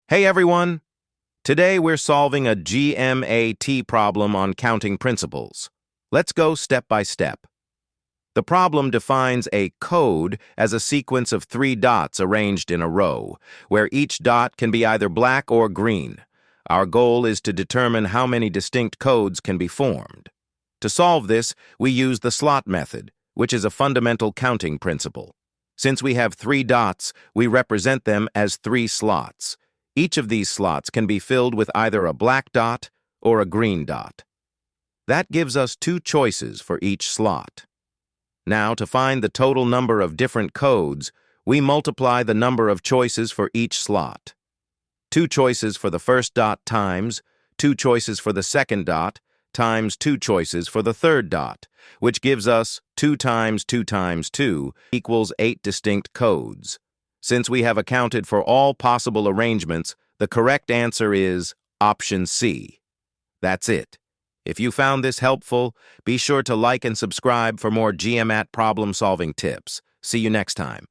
Hey everyone! Today we're solving a GMAT problem on counting principles. Let's go step by step. The problem defines a code as a sequence of 3 dots arranged in a row, where each dot can be either black or green. Our goal is to determine how many distinct codes can be formed. To solve this, we use the slot method, which is a fundamental counting principle. Since we have 3 dots, we represent them as 3 slots. Each of these slots can be filled with either a black dot or a green dot. That gives us 2 choices for each slot. Now, to find the total number of different codes, we multiply the number of choices for each slot. 2 choices for the first dot times 2 choices for the second dot times 2 choices for the third dot, which gives us 2 times 2 times 2 equals 8 distinct codes. Since we have accounted for all possible arrangements, the correct answer is option C. That's it. If you found this helpful, be sure to like and subscribe for more GMAT problem-solving tips. See you next time.